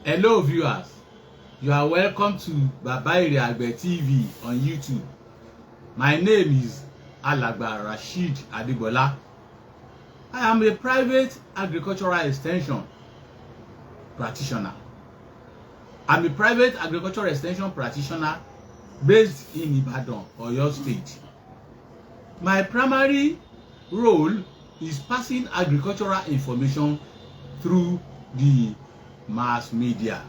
Hello viewers, you are welcome to Baba Ire Agbe TV on YouTube. My name is Alagba Rasheed Adebola. I am a private agricultural extension practitioner. I'm a private agricultural extension practitioner based in Ibadan, Oyo State. My primary role is passing agricultural information through the mass media.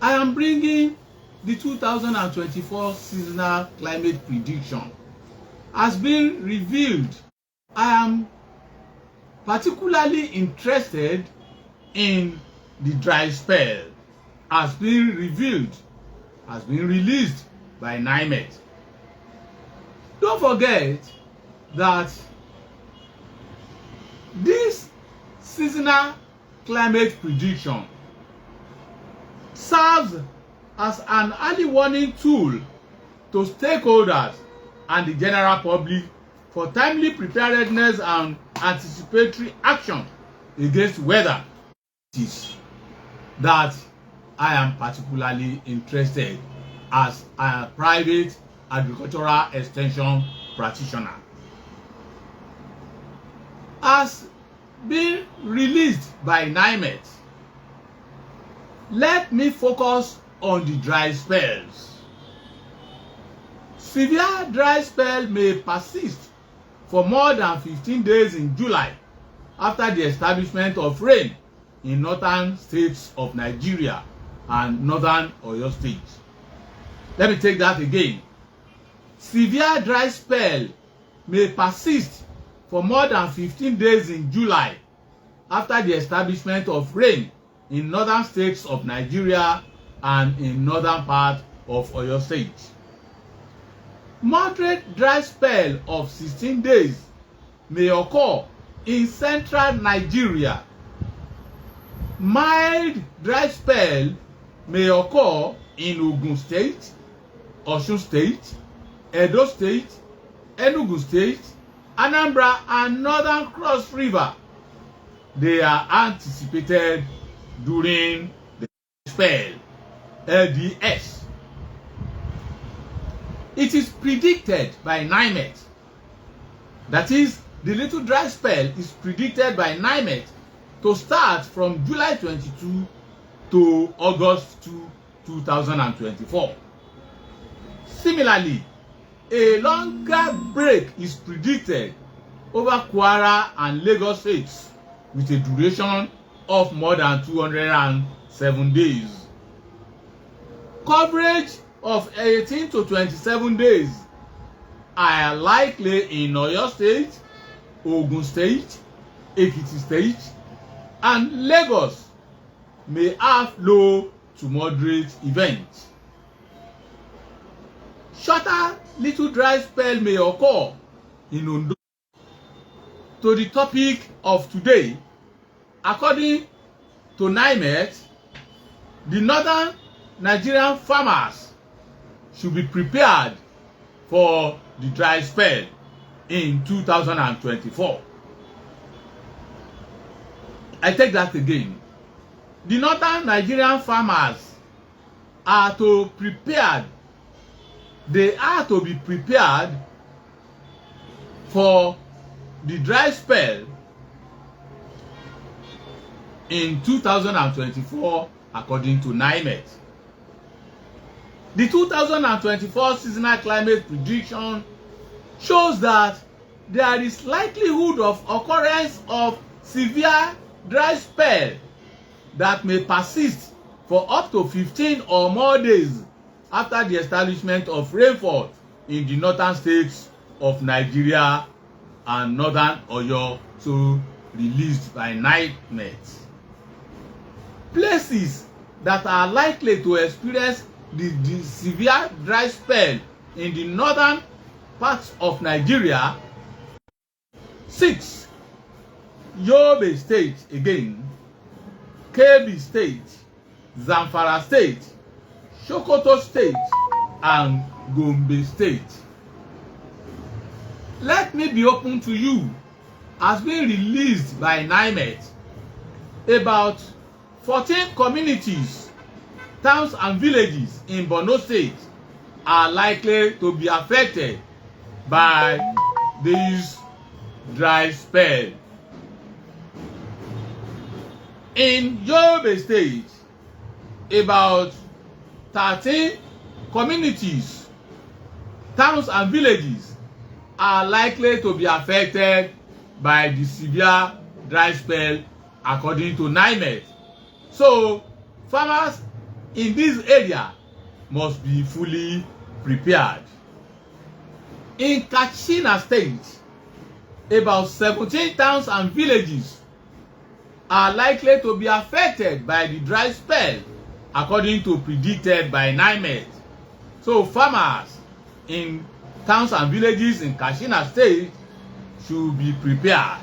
I am bringing the 2024 seasonal climate prediction has been revealed. I am particularly interested in the dry spell has been released by Nimet. Don't forget that this seasonal climate prediction serves as an early warning tool to stakeholders and the general public for timely preparedness and anticipatory action against weather. It is that I am particularly interested as a private agricultural extension practitioner. As being released by Nimet, let me focus on the dry spells. Severe dry spell may persist for more than 15 days in July after the establishment of rain in northern states of Nigeria and northern Oyo State. Let me take that again. Severe dry spell may persist for more than 15 days in July after the establishment of rain in northern states of Nigeria and in northern part of Oyo State. Moderate dry spell of 16 days may occur in central Nigeria. Mild dry spell may occur in Ogun State, Osun State, Edo State, Enugu State, Anambra, and Northern Cross River. They are anticipated during the spell, LDS. It is predicted by Nimet, that is, the little dry spell is predicted by Nimet to start from July 22 to August 2, 2024. Similarly, a longer break is predicted over Kwara and Lagos states with a duration of more than 207 days. Coverage of 18 to 27 days are likely in Oyo State, Ogun State, Ekiti State, and Lagos may have low to moderate events. Shorter little dry spell may occur in Ondo. To the topic of today, according to Nimet, the northern Nigerian farmers should be prepared for the dry spell in 2024. I take that again. The northern Nigerian farmers are to prepare. They are to be prepared for the dry spell in 2024 according to Nimet. The 2024 seasonal climate prediction shows that there is likelihood of occurrence of severe dry spell that may persist for up to 15 or more days after the establishment of rainfall in the northern states of Nigeria and northern Oyo, so released by Nimet. Places that are likely to experience the severe dry spell in the northern parts of Nigeria: 6. Yobe State again, Kebbi State, Zamfara State, Sokoto State, and Gombe State. Let me be open to you, as being released by Nimet, about 14 communities, towns and villages in Borno State are likely to be affected by this dry spell. In Yobe State, about 13 communities, towns and villages are likely to be affected by the severe dry spell according to Nimet. So farmers in this area must be fully prepared. In Katsina State, about 17 towns and villages are likely to be affected by the dry spell according to predicted by Nimet. So farmers in towns and villages in Katsina State should be prepared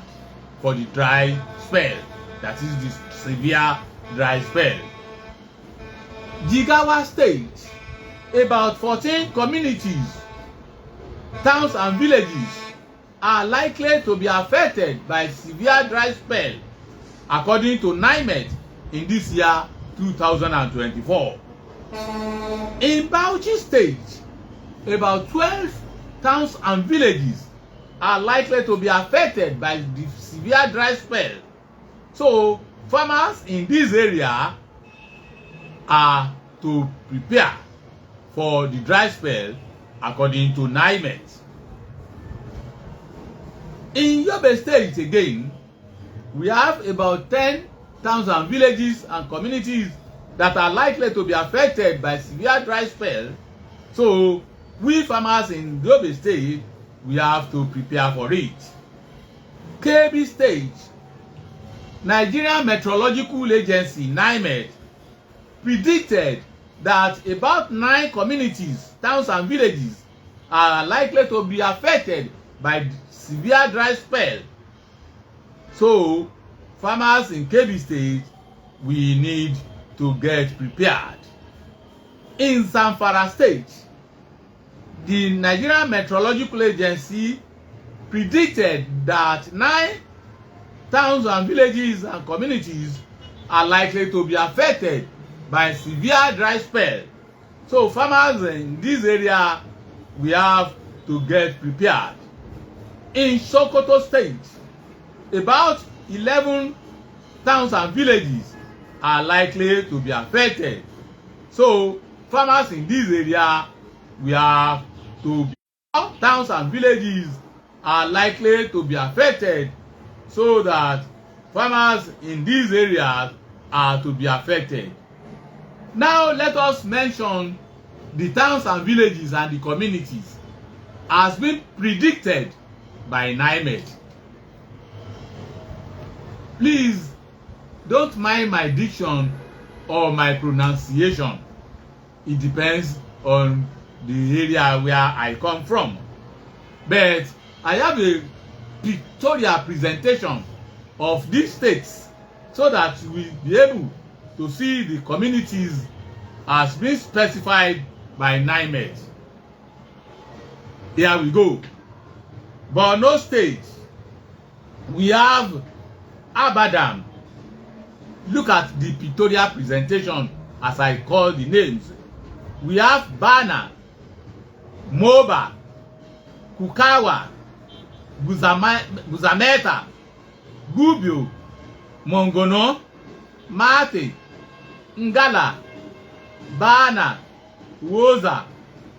for the dry spell, that is the severe dry spell. Jigawa State, about 14 communities, towns and villages are likely to be affected by severe dry spell according to Nimet in this year 2024. In Bauchi State, about 12 towns and villages are likely to be affected by the severe dry spell. So farmers in this area are to prepare for the dry spell according to Nimet. In Yobe State again, we have about 10 towns and villages and communities that are likely to be affected by severe dry spell. So we farmers in Yobe State, we have to prepare for it. Kebbi State, Nigerian Meteorological Agency Nimet predicted that about 9 communities, towns and villages are likely to be affected by severe dry spell. So farmers in Kebbi State, we need to get prepared. In Zamfara State, the Nigerian Meteorological Agency predicted that 9 towns and villages and communities are likely to be affected by severe dry spell. So farmers in this area, we have to get prepared. In Sokoto State, about 11 towns and villages are likely to be affected. So farmers in this area, we have to towns and villages are likely to be affected, so that farmers in these areas are to be affected. Now let us mention the towns and villages and the communities as been predicted by Nimet. Please don't mind my diction or my pronunciation. It depends on the area where I come from. But I have a pictorial presentation of these states so that we will be able to see the communities as being specified by Nimet. Here we go. Borno State, we have Abadam. Look at the pictorial presentation as I call the names. We have Bana, Moba, Kukawa, Guzameta, Gubio, Mongono, Mate, Ngala, Bana, Woza,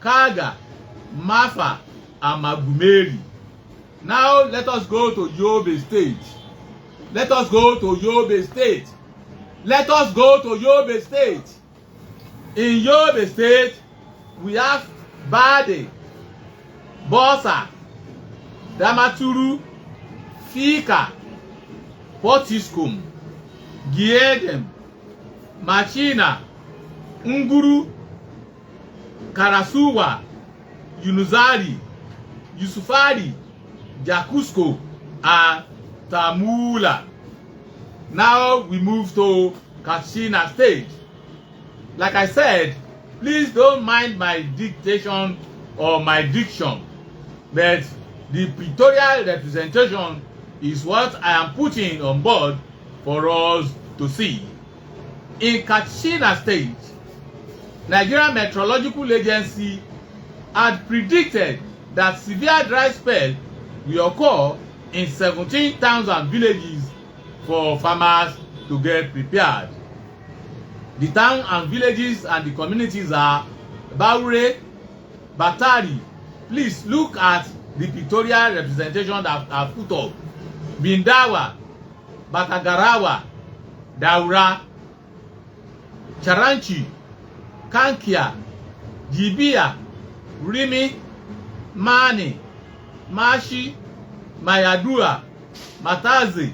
Kaga, Mafa, and Magumeri. Now let us go to Yobe State. Let us go to Yobe State. Let us go to Yobe State. In Yobe State, we have Bade, Bosa, Damaturu, Fika, Potiskum, Giedem, Machina, Nguru, Karasuwa, Yunuzari, Yusufari, Jakusko, and Tamula. Now we move to Katsina State. Like I said, please don't mind my dictation or my diction, but the pictorial representation is what I am putting on board for us to see. In Katsina State, Nigeria Meteorological Agency had predicted that severe dry spell will occur in 17 towns and villages for farmers to get prepared. The towns and villages and the communities are Baure, Batari. Please look at the pictorial representation that I've put up. Bindawa, Batagarawa, Daura, Charanchi, Kankia, Jibia, Rimi, Mani, Mashi, Mayadua, Matazi,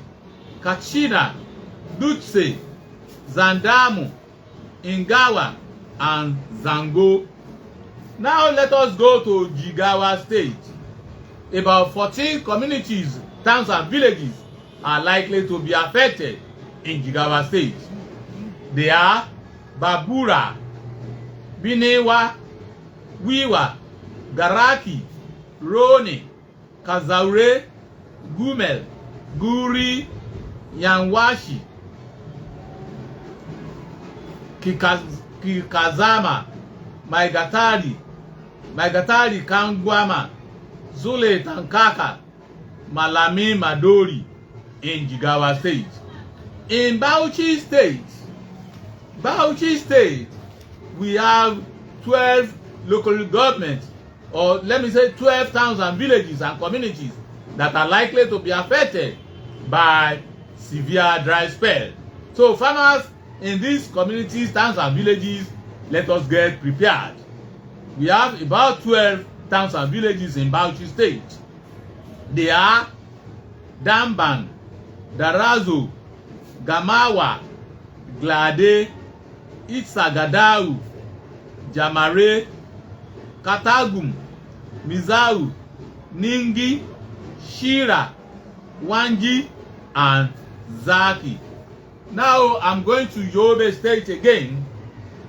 Kachina, Dutse, Zandamu, Ingawa, and Zango. Now let us go to Jigawa State. About 14 communities, towns and villages are likely to be affected in Jigawa State. They are Babura, Binewa, Wiwa, Garaki, Roni, Kazaure, Gumel, Guri, Yanwashi, Kikazama, Maigatari, Kangwama, Zule Tankaka, Malami Madori in Jigawa State. In Bauchi State, we have 12 local governments, or let me say 12 towns and villages and communities that are likely to be affected by severe dry spell. So farmers in these communities, towns and villages, let us get prepared. We have about 12 towns and villages in Bauchi State. They are Damban, Darazo, Gamawa, Glade, Itsagadau, Jamare, Katagum, Mizau, Ningi, Shira, Wanji, and Zaki. Now I'm going to Yobe State again.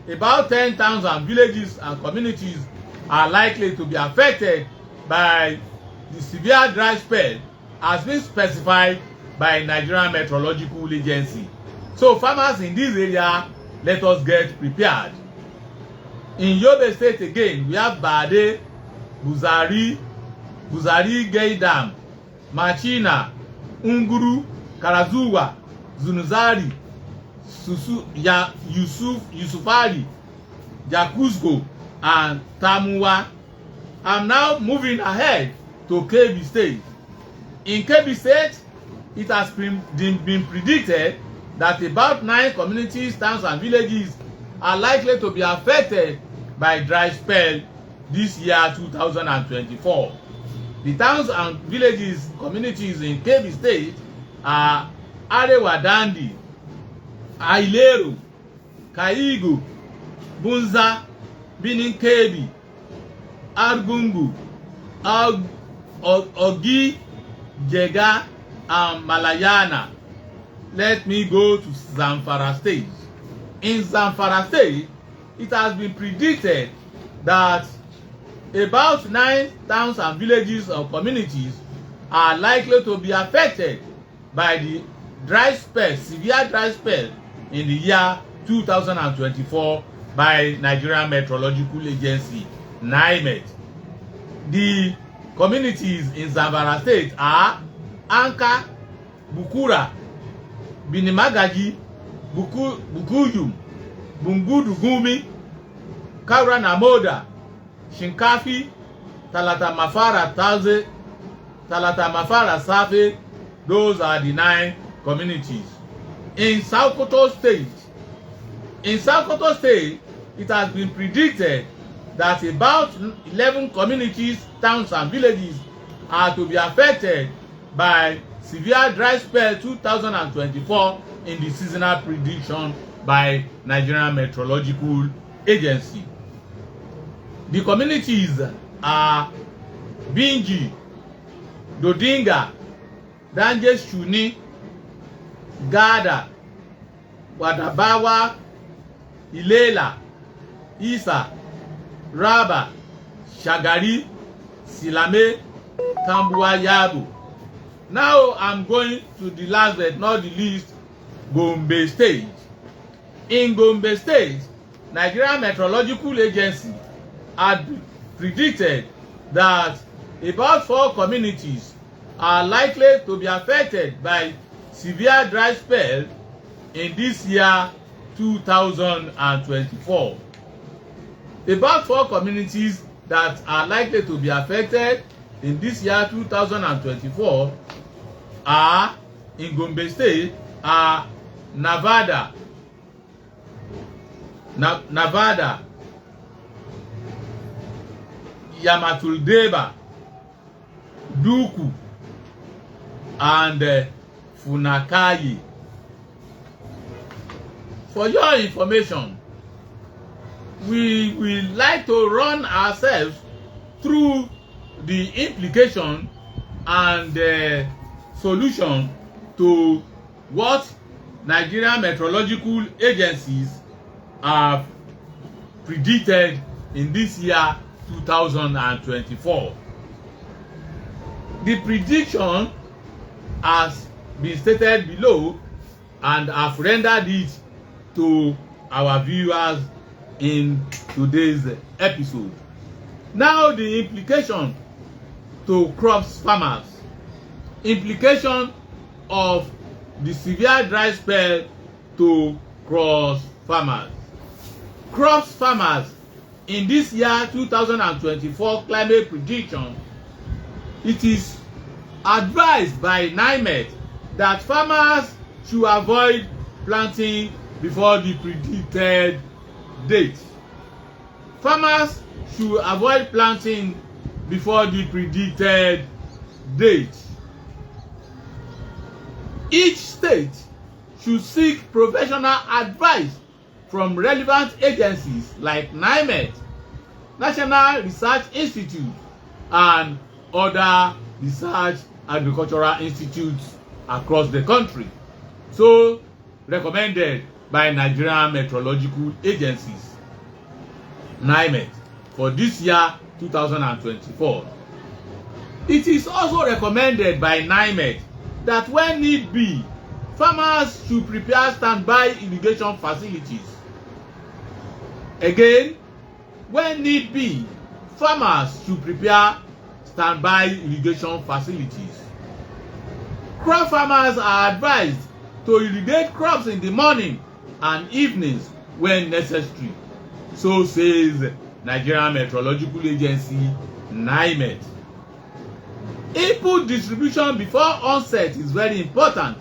About 10 towns and villages and communities are likely to be affected by the severe dry spell as been specified by Nigerian Meteorological Agency. So farmers in this area, let us get prepared. In Yobe State again, we have Bade, Buzari Gaidam, Machina, Unguru, Karazuwa, Zunuzari, Yusufari, Jakuzgo, and Tamuwa. I'm now moving ahead to Kebbi State. In Kebbi State, it has been predicted that about 9 communities, towns, and villages are likely to be affected by dry spell this year 2024. The towns and villages, communities in Kebbi State are Arewa Dandi, Ailero, Kaigo, Bunza, Binin Kebbi, Argungu, Ogi, Jega, and Malayana. Let me go to Zamfara State. In Zamfara State, it has been predicted that about 9 towns and villages or communities are likely to be affected by the dry spell, severe dry spell in the year 2024 by Nigerian Meteorological Agency, NIMET. The communities in Zamfara State are Anka, Bukura, Binimagaji, Bukuyum, Bungudu Gumi, Kaura Namoda, Shinkafi, Talata Mafara Taze, Talata Mafara Safe. Those are the 9 communities. In Sokoto State, it has been predicted that about 11 communities, towns, and villages are to be affected by severe dry spell 2024 in the seasonal prediction by Nigerian Meteorological Agency. The communities are Binji, Dodinga, Danje Shuni, Gada, Wadabawa, Ilela, Isa, Raba, Shagari, Silame, Tambuwa Yabo. Now I'm going to the last but not the least, Gombe State. In Gombe State, Nigeria Meteorological Agency had predicted that about 4 communities are likely to be affected by severe dry spell in this year 2024. About 4 communities that are likely to be affected in this year 2024 are in Gombe State are Nevada, Yamatuldeba, Duku, and Funakayi. For your information, we will like to run ourselves through the implication and solution to what Nigerian meteorological agencies have predicted in this year 2024. The prediction has been stated below, and I've rendered it to our viewers in today's episode. Now, the implication to crops farmers. Implication of the severe dry spell to crops farmers. Crops farmers in this year 2024 climate prediction, it is advised by Nimet that farmers should avoid planting before the predicted date. Farmers should avoid planting before the predicted date. Each state should seek professional advice from relevant agencies like Nimet, National Research Institute, and other research agricultural institutes across the country. So recommended by Nigerian meteorological agencies, Nimet, for this year 2024. It is also recommended by Nimet that when need be, farmers should prepare standby irrigation facilities. Again, when need be, farmers should prepare standby irrigation facilities. Crop farmers are advised to irrigate crops in the morning and evenings when necessary. So says Nigerian Meteorological Agency, Nimet. Input distribution before onset is very important.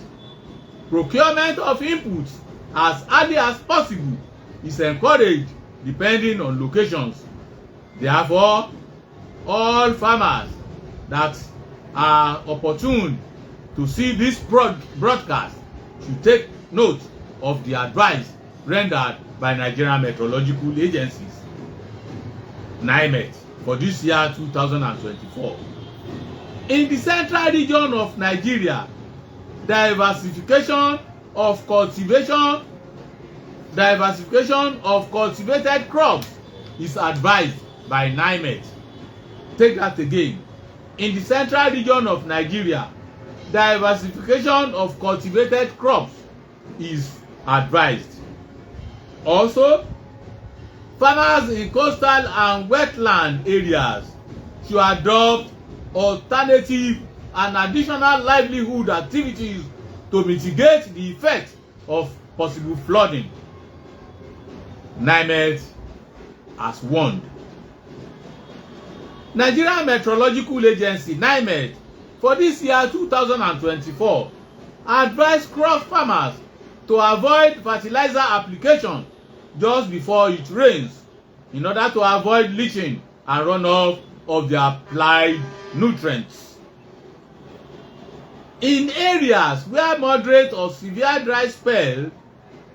Procurement of inputs as early as possible is encouraged depending on locations. Therefore, all farmers that are opportune to see this broadcast should take note of the advice rendered by Nigerian meteorological agencies, Nimet, for this year 2024. In the central region of Nigeria, diversification of cultivated crops is advised by Nimet. Take that again. In the central region of Nigeria, diversification of cultivated crops is advised. Also, farmers in coastal and wetland areas should adopt alternative and additional livelihood activities to mitigate the effect of possible flooding. Nimet has warned. Nigerian Meteorological Agency, Nimet, for this year 2024, advised crop farmers to avoid fertilizer application just before it rains in order to avoid leaching and runoff of the applied nutrients. In areas where moderate or severe dry spell,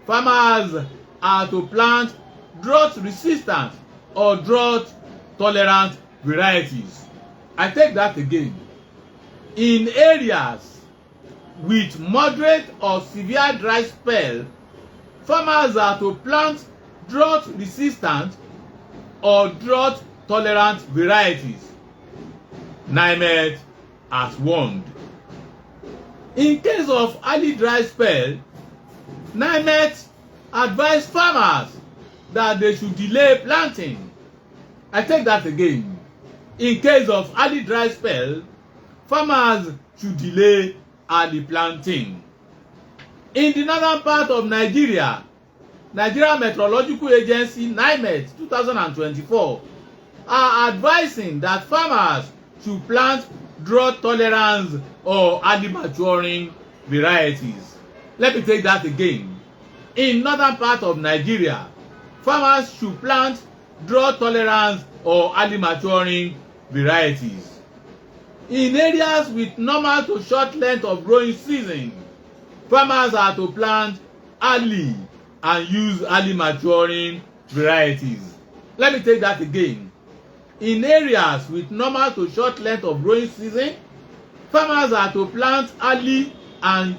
farmers are to plant drought-resistant or drought-tolerant varieties. I take that again. In areas with moderate or severe dry spell, farmers are to plant drought-resistant or drought-tolerant varieties. Nimet has warned. In case of early dry spell, Nimet advised farmers that they should delay planting. I take that again. In case of early dry spell, farmers should delay early planting. In the northern part of Nigeria, Nigeria Meteorological Agency Nimet 2024 are advising that farmers should plant drought tolerance or early maturing varieties. Let me take that again. In northern part of Nigeria, farmers should plant drought tolerance or early maturing varieties. In areas with normal to short length of growing season, farmers are to plant early and use early maturing varieties. Let me take that again. In areas with normal to short length of growing season, farmers are to plant early and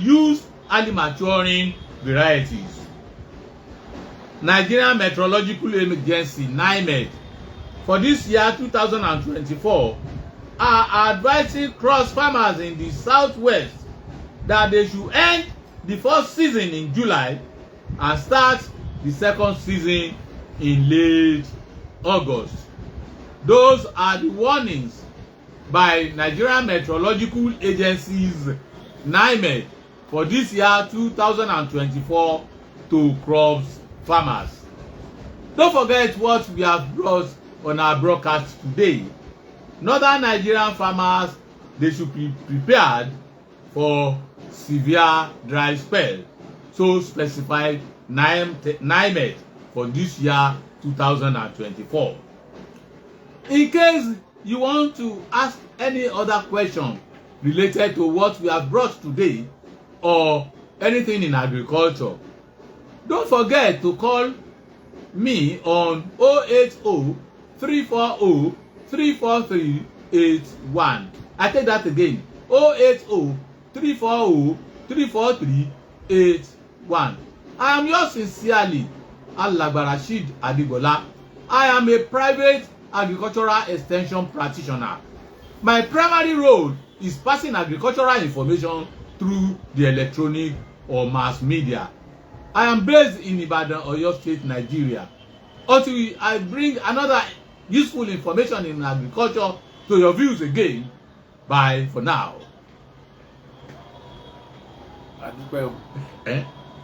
use early maturing varieties. Nigeria Meteorological Agency NIMET for this year 2024 are advising cross farmers in the southwest that they should end the first season in July and start the second season in late August. Those are the warnings by Nigeria Meteorological Agency's NIMET for this year 2024 to crops farmers. Don't forget what we have brought on our broadcast today. Northern Nigerian farmers, they should be prepared for severe dry spell. So specified NIMET for this year 2024. In case you want to ask any other question related to what we have brought today or anything in agriculture, don't forget to call me on 080-340-34381. I take that again, 080-340-34381. I am yours sincerely, Alagba Rasheed Adibola. I am a private agricultural extension practitioner. My primary role is passing agricultural information through the electronic or mass media. I am based in Ibadan, Oyo State, Nigeria. Until I bring another useful information in agriculture to your views again, bye for now.